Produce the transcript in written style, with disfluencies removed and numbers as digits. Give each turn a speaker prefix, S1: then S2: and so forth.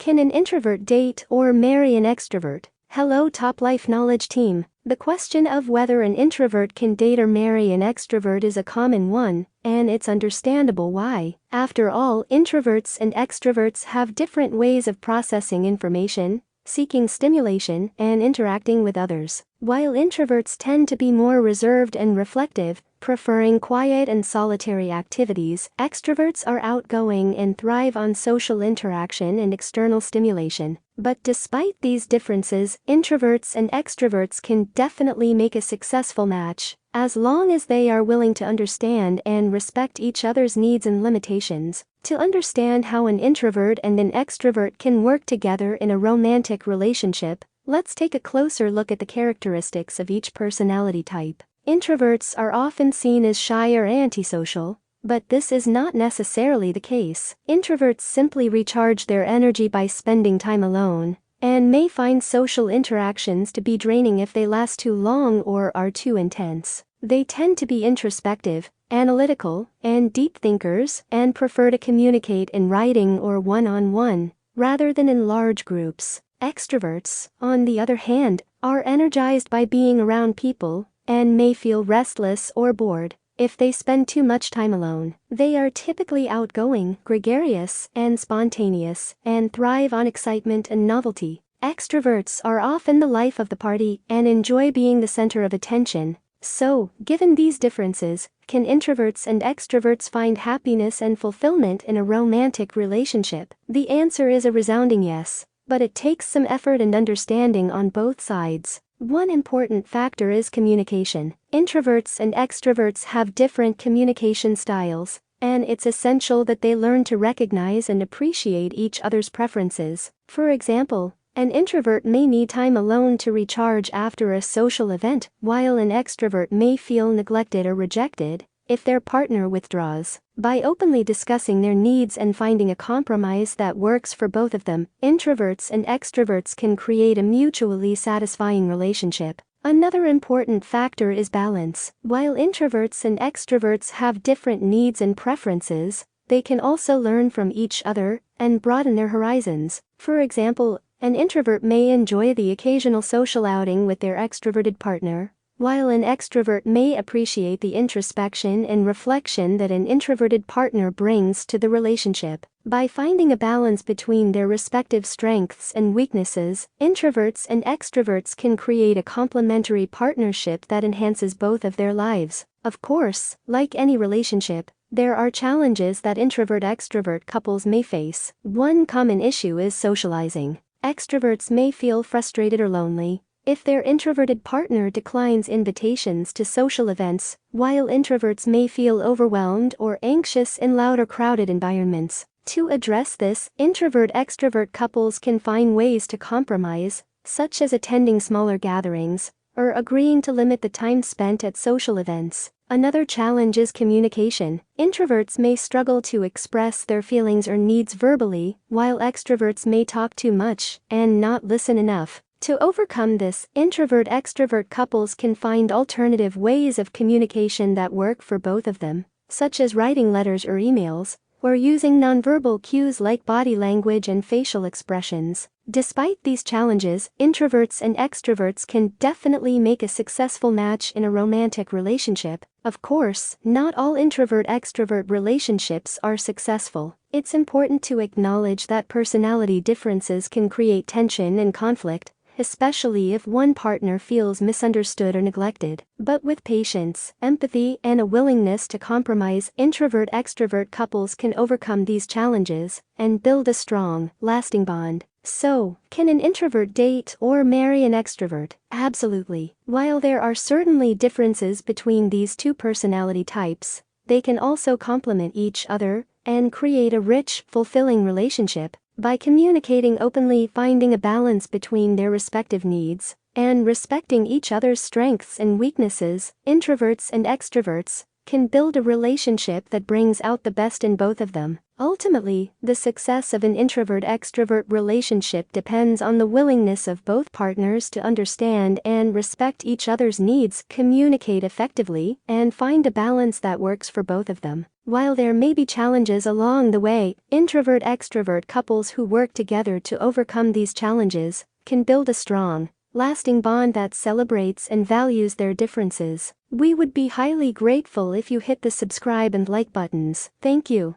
S1: Can an introvert date or marry an extrovert? Hello, Top Life Knowledge team. The question of whether an introvert can date or marry an extrovert is a common one, and it's understandable why. After all, introverts and extroverts have different ways of processing information, seeking stimulation, and interacting with others. While introverts tend to be more reserved and reflective, preferring quiet and solitary activities, extroverts are outgoing and thrive on social interaction and external stimulation. But despite these differences, introverts and extroverts can definitely make a successful match, as long as they are willing to understand and respect each other's needs and limitations. To understand how an introvert and an extrovert can work together in a romantic relationship, let's take a closer look at the characteristics of each personality type. Introverts are often seen as shy or antisocial, but this is not necessarily the case. Introverts simply recharge their energy by spending time alone, and may find social interactions to be draining if they last too long or are too intense. They tend to be introspective, analytical, and deep thinkers, and prefer to communicate in writing or one-on-one, rather than in large groups. Extroverts, on the other hand, are energized by being around people, and may feel restless or bored if they spend too much time alone. They are typically outgoing, gregarious, and spontaneous, and thrive on excitement and novelty. Extroverts are often the life of the party and enjoy being the center of attention. So, given these differences, can introverts and extroverts find happiness and fulfillment in a romantic relationship? The answer is a resounding yes, but it takes some effort and understanding on both sides. One important factor is communication. Introverts and extroverts have different communication styles, and it's essential that they learn to recognize and appreciate each other's preferences. For example, an introvert may need time alone to recharge after a social event, while an extrovert may feel neglected or rejected if their partner withdraws. By openly discussing their needs and finding a compromise that works for both of them, introverts and extroverts can create a mutually satisfying relationship. Another important factor is balance. While introverts and extroverts have different needs and preferences, they can also learn from each other and broaden their horizons. For example, an introvert may enjoy the occasional social outing with their extroverted partner, while an extrovert may appreciate the introspection and reflection that an introverted partner brings to the relationship. By finding a balance between their respective strengths and weaknesses, introverts and extroverts can create a complementary partnership that enhances both of their lives. Of course, like any relationship, there are challenges that introvert-extrovert couples may face. One common issue is socializing. Extroverts may feel frustrated or lonely if their introverted partner declines invitations to social events, while introverts may feel overwhelmed or anxious in loud or crowded environments. To address this, introvert-extrovert couples can find ways to compromise, such as attending smaller gatherings or agreeing to limit the time spent at social events. Another challenge is communication. Introverts may struggle to express their feelings or needs verbally, while extroverts may talk too much and not listen enough. To overcome this, introvert-extrovert couples can find alternative ways of communication that work for both of them, such as writing letters or emails, or using nonverbal cues like body language and facial expressions. Despite these challenges, introverts and extroverts can definitely make a successful match in a romantic relationship. Of course, not all introvert-extrovert relationships are successful. It's important to acknowledge that personality differences can create tension and conflict, especially if one partner feels misunderstood or neglected. But with patience, empathy, and a willingness to compromise, introvert-extrovert couples can overcome these challenges and build a strong, lasting bond. So, can an introvert date or marry an extrovert? Absolutely. While there are certainly differences between these two personality types, they can also complement each other and create a rich, fulfilling relationship. By communicating openly, finding a balance between their respective needs, and respecting each other's strengths and weaknesses, introverts and extroverts can build a relationship that brings out the best in both of them. Ultimately, the success of an introvert-extrovert relationship depends on the willingness of both partners to understand and respect each other's needs, communicate effectively, and find a balance that works for both of them. While there may be challenges along the way, introvert-extrovert couples who work together to overcome these challenges can build a strong, lasting bond that celebrates and values their differences. We would be highly grateful if you hit the subscribe and like buttons. Thank you.